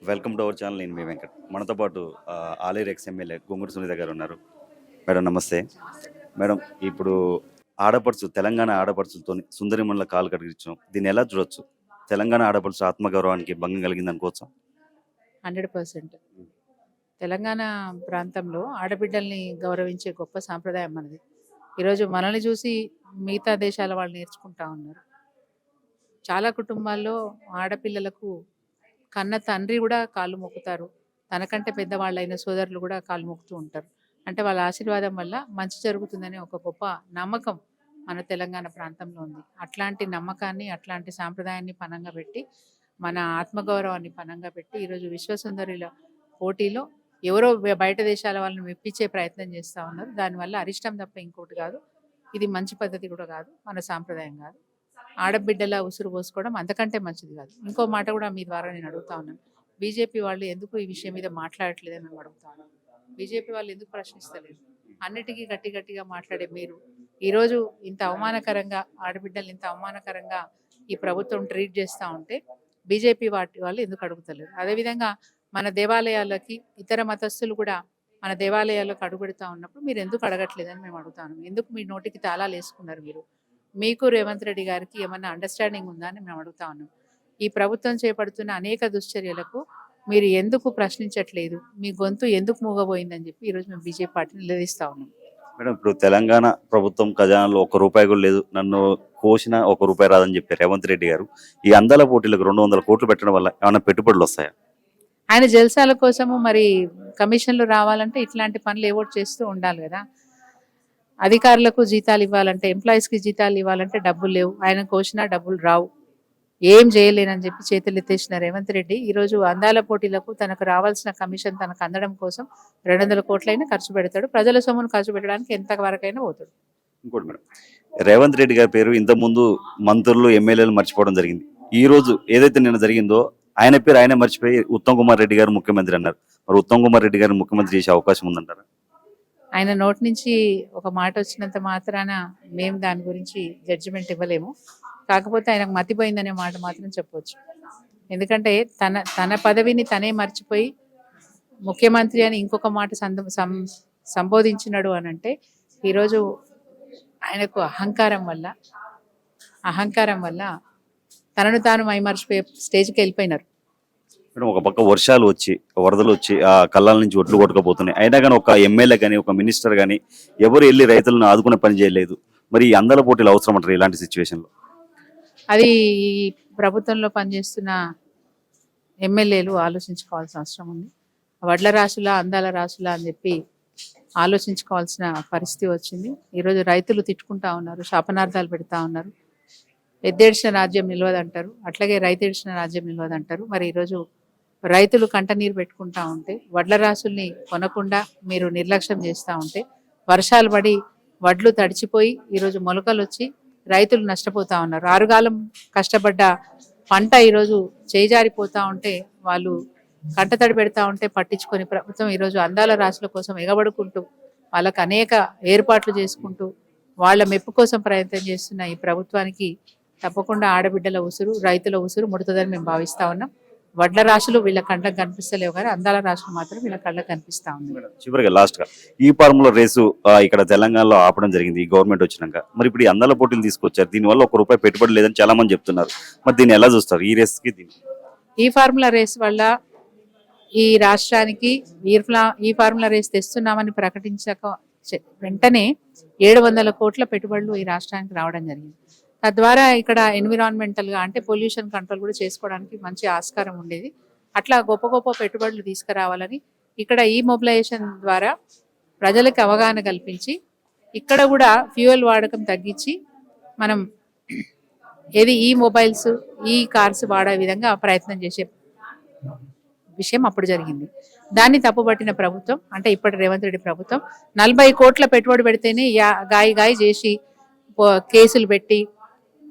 Welcome to our channel. నేను మీ వెంకట్. మనతో పాటు ఆలేరు ఎక్స్ ఎమ్మెల్యే గొంగూరు సునీత గారు ఉన్నారు. మేడం నమస్తే. మేడం, ఇప్పుడు ఆడపడుచు తెలంగాణ ఆడపడుచులతో సుందరిమణుల కాలు కడిగించాం, దీన్ని ఎలా చూడొచ్చు? తెలంగాణ ఆడపడుచు ఆత్మగౌరవానికి భంగం కలిగింది అనుకోవచ్చా? 100% తెలంగాణ ప్రాంతంలో ఆడబిడ్డల్ని గౌరవించే గొప్ప సాంప్రదాయం మనది. ఈరోజు మనల్ని చూసి మిగతా దేశాల వాళ్ళు నేర్చుకుంటా ఉన్నారు. చాలా కుటుంబాల్లో ఆడపిల్లలకు కన్న తండ్రి కూడా కాళ్ళు మొక్కుతారు, తనకంటే పెద్దవాళ్ళైన సోదరులు కూడా కాళ్ళు మొక్కుతూ ఉంటారు. అంటే వాళ్ళ ఆశీర్వాదం వల్ల మంచి జరుగుతుందని ఒక గొప్ప నమ్మకం మన తెలంగాణ ప్రాంతంలో ఉంది. అట్లాంటి నమ్మకాన్ని, అట్లాంటి సాంప్రదాయాన్ని పనంగా పెట్టి, మన ఆత్మగౌరవాన్ని పనంగా పెట్టి ఈరోజు విశ్వసుందరిల పోటీలో ఎవరో బయట దేశాల వాళ్ళని మెప్పించే ప్రయత్నం చేస్తూ ఉన్నారు. దానివల్ల అరిష్టం తప్ప ఇంకోటి కాదు. ఇది మంచి పద్ధతి కూడా కాదు, మన సాంప్రదాయం కాదు. ఆడబిడ్డల ఉసురు పోసుకోవడం అంతకంటే మంచిది కాదు. ఇంకో మాట కూడా మీ ద్వారా నేను అడుగుతా ఉన్నాను, బీజేపీ వాళ్ళు ఎందుకు ఈ విషయం మీద మాట్లాడట్లేదని మేము అడుగుతా ఉన్నాం. బీజేపీ వాళ్ళు ఎందుకు ప్రశ్నిస్తలేదు? అన్నిటికీ గట్టిగా మాట్లాడే మీరు ఈరోజు ఇంత అవమానకరంగా, ఆడబిడ్డలు ఇంత అవమానకరంగా ఈ ప్రభుత్వం ట్రీట్ చేస్తూ ఉంటే బీజేపీ వాళ్ళు ఎందుకు అడుగుతలేరు? అదేవిధంగా మన దేవాలయాలకి ఇతర మతస్థులు కూడా మన దేవాలయాలకు అడుగుపెడతా ఉన్నప్పుడు మీరు ఎందుకు అడగట్లేదని మేము అడుగుతాను. ఎందుకు మీ నోటికి తాళాలు వేసుకున్నారు? మీకు రేవంత్ రెడ్డి గారికి ఏమన్నా అండర్స్టాండింగ్ ఉందా అని మేము అడుగుతా ఉన్నాం. ఈ ప్రభుత్వం చేపడుతున్న అనేక దుశ్చర్యలకు మీరు ఎందుకు ప్రశ్నించట్లేదు? మీ గొంతు ఎందుకు మూగబోయిందని చెప్పి ఈరోజు మేము బీజేపీ పార్టీని నిలదీస్తా ఉన్నాం. మేడం, ఇప్పుడు తెలంగాణ ప్రభుత్వం ఖజానాలో ₹1 కూడా లేదు, నన్ను కోసిన ₹1 రాదని చెప్పి రేవంత్ రెడ్డి గారు ఈ అందాల పోటీలకు 200 కోట్లు పెట్టడం వల్ల ఏమైనా పెట్టుబడులు వస్తాయా? ఆయన జల్సాల కోసము మరి కమిషన్లు రావాలంటే ఇట్లాంటి పనులు ఏవో చేస్తూ ఉండాలి కదా. అధికారులకు జీతాలు ఇవ్వాలంటే, ఎంప్లాయీస్కి జీతాలు ఇవ్వాలంటే డబ్బులు లేవు, ఆయన కోసినా డబ్బులు రావు, ఏం చేయలేనని చెప్పి చేతులు ఎత్తేసిన రేవంత్ రెడ్డి ఈరోజు అందాల పోటీలకు తనకు రావాల్సిన కమిషన్ తనకు అందడం కోసం 200 కోట్లైనా ఖర్చు పెడతాడు. ప్రజల సొమ్మును ఖర్చు పెట్టడానికి ఎంత వరకైనా పోతాడు. ఇంకోటి మేడం, రేవంత్ రెడ్డి గారి పేరు ఇంతకుముందు మంత్రులు, ఎమ్మెల్యేలు మర్చిపోవడం జరిగింది. ఈ రోజు ఏదైతే నిన్న జరిగిందో ఆయన పేరు ఆయన మర్చిపోయి ఉత్తమ్ కుమార్ రెడ్డి గారు ముఖ్యమంత్రి అన్నారు. మరి ఉత్తమ్ కుమార్ రెడ్డి గారు ముఖ్యమంత్రి చేసే అవకాశం ఉందంటారా? ఆయన నోటి నుంచి ఒక మాట వచ్చినంత మాత్రాన మేము దాని గురించి జడ్జిమెంట్ ఇవ్వలేము. కాకపోతే ఆయనకు మతిపోయిందనే మాట మాత్రం చెప్పవచ్చు. ఎందుకంటే తన పదవిని తనే మర్చిపోయి ముఖ్యమంత్రి అని ఇంకొక మాట సంబోధించినాడు అని అంటే ఈరోజు ఆయనకు అహంకారం వల్ల తనను తాను మైమర్చిపోయే స్టేజ్కి వెళ్ళిపోయినారు. మేడం, ఒక పక్క వర్షాలు వచ్చి, వరదలు వచ్చి ఆ కళ్ళాల నుంచి ఒడ్లు కొట్టుకుపోతున్నాయి. అయినా కానీ ఒక ఎమ్మెల్యే కానీ, ఒక మినిస్టర్ కానీ ఎవరు వెళ్ళి రైతులను ఆదుకునే పని చేయలేదు. మరి ఈ అందాల పోటీలు అవసరం అంటారు ఇలాంటి సిచ్యువేషన్లో? అది ఈ ప్రభుత్వంలో పనిచేస్తున్న ఎమ్మెల్యేలు ఆలోచించుకోవాల్సిన అవసరం ఉంది. వడ్ల రాసులా, అందాల రాసులా అని చెప్పి ఆలోచించుకోవాల్సిన పరిస్థితి వచ్చింది. ఈరోజు రైతులు తిట్టుకుంటా ఉన్నారు, శాపనార్థాలు పెడతా ఉన్నారు. ఎద్దేడ్చిన రాజ్యం నిలవదంటారు, అట్లాగే రైతు ఏడ్చిన రాజ్యం నిలవదంటారు. మరి ఈరోజు రైతులు కంటనీరు పెట్టుకుంటా ఉంటే, వడ్ల రాసుల్ని కొనకుండా మీరు నిర్లక్ష్యం చేస్తూ ఉంటే, వర్షాలు పడి వడ్లు తడిచిపోయి ఈరోజు మొలకలు వచ్చి రైతులు నష్టపోతూ ఉన్నారు. ఆరుగాలం కష్టపడ్డ పంట ఈరోజు చేజారిపోతూ ఉంటే, వాళ్ళు కంటతడి పెడతా ఉంటే పట్టించుకొని ప్రభుత్వం ఈరోజు అందాల రాసుల కోసం ఎగబడుకుంటూ, వాళ్ళకు అనేక ఏర్పాట్లు చేసుకుంటూ, వాళ్ళ మెప్పు కోసం ప్రయత్నం చేస్తున్న ఈ ప్రభుత్వానికి తప్పకుండా ఆడబిడ్డల ఉసురు, రైతుల ఉసురు ముడుతుందని మేము భావిస్తా ఉన్నాం. వడ్ల రాశులు వీళ్ళ కళ్ళకు కనిపిస్తలేవు కానీ అందాల రాశులు మాత్రం వీళ్ళ కళ్ళకు కనిపిస్తా ఉంది. చివరిగా లాస్ట్ గా ఈ ఫార్ములా రేసు ఇక్కడ తెలంగాణలో ఆపడం జరిగింది ఈ గవర్నమెంట్ వచ్చినాక. మరి ఇప్పుడు ఈ అందాల పోటీలు తీసుకొచ్చారు, దీనివల్ల ₹1 పెట్టుబడి లేదని చాలా మంది చెప్తున్నారు. మరి దీన్ని ఎలా చూస్తారు? ఈ రేస్ కి ఈ ఫార్ములా రేస్ వల్ల ఈ రాష్ట్రానికి ఈ ఫార్ములా రేస్ తెస్తున్నామని ప్రకటించాక వెంటనే 700 కోట్ల పెట్టుబడులు ఈ రాష్ట్రానికి రావడం జరిగింది. తద్వారా ఇక్కడ ఎన్విరాన్మెంటల్గా అంటే పొల్యూషన్ కంట్రోల్ కూడా చేసుకోవడానికి మంచి ఆస్కారం ఉండేది. అట్లా గొప్ప పెట్టుబడులు తీసుకురావాలని ఇక్కడ ఈ మొబిలైజేషన్ ద్వారా ప్రజలకు అవగాహన కల్పించి, ఇక్కడ కూడా ఫ్యూయల్ వాడకం తగ్గించి మనం ఈ మొబైల్స్, ఈ కార్స్ వాడే విధంగా ప్రయత్నం చేసే విషయం అప్పుడు జరిగింది. దాన్ని తప్పుపట్టిన ప్రభుత్వం అంటే ఇప్పటి రేవంత్ రెడ్డి ప్రభుత్వం 40 కోట్ల పెట్టుబడి పెడితేనే గాయి చేసి కేసులు పెట్టి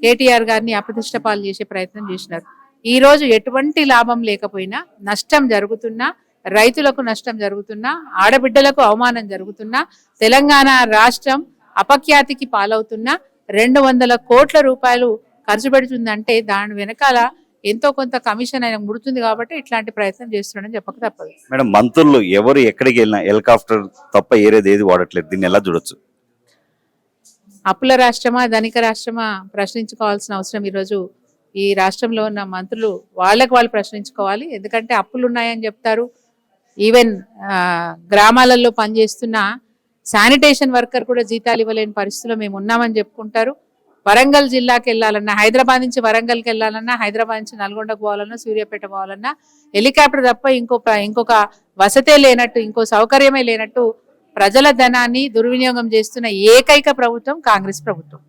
కేటీఆర్ గారిని అప్రతిష్ట పాలు చేసే ప్రయత్నం చేసినారు. ఈ రోజు ఎటువంటి లాభం లేకపోయినా, నష్టం జరుగుతున్నా, రైతులకు నష్టం జరుగుతున్నా, ఆడబిడ్డలకు అవమానం జరుగుతున్నా, తెలంగాణ రాష్ట్రం అపఖ్యాతికి పాలవుతున్నా, 200 కోట్ల రూపాయలు ఖర్చు పెడుతుందంటే దాని వెనకాల ఎంతో కొంత కమిషన్ ఆయన ముడుతుంది కాబట్టి ఇట్లాంటి ప్రయత్నం చేస్తున్నాడని చెప్పక తప్పదు. మేడం మంత్రులు ఎవరు ఎక్కడికి వెళ్ళినా హెలికాప్టర్ తప్ప ఏది వాడట్లేదు, దీన్ని ఎలా చూడొచ్చు? అప్పుల రాష్ట్రమా ధనిక రాష్ట్రమా ప్రశ్నించుకోవాల్సిన అవసరం ఈరోజు ఈ రాష్ట్రంలో ఉన్న మంత్రులు వాళ్ళకు వాళ్ళు ప్రశ్నించుకోవాలి. ఎందుకంటే అప్పులు ఉన్నాయని చెప్తారు. ఈవెన్ గ్రామాలలో పనిచేస్తున్న శానిటేషన్ వర్కర్ కూడా జీతాలు ఇవ్వలేని పరిస్థితిలో మేము ఉన్నామని చెప్పుకుంటారు. వరంగల్ జిల్లాకి వెళ్ళాలన్నా, హైదరాబాద్ నుంచి వరంగల్కి వెళ్ళాలన్నా, హైదరాబాద్ నుంచి నల్గొండకు పోవాలన్నా, సూర్యాపేట పోవాలన్నా హెలికాప్టర్ తప్ప ఇంకొక వసతే లేనట్టు, ఇంకో సౌకర్యమే లేనట్టు ప్రజల ధనాన్ని దుర్వినియోగం చేస్తున్న ఏకైక ప్రభుత్వం కాంగ్రెస్ ప్రభుత్వం.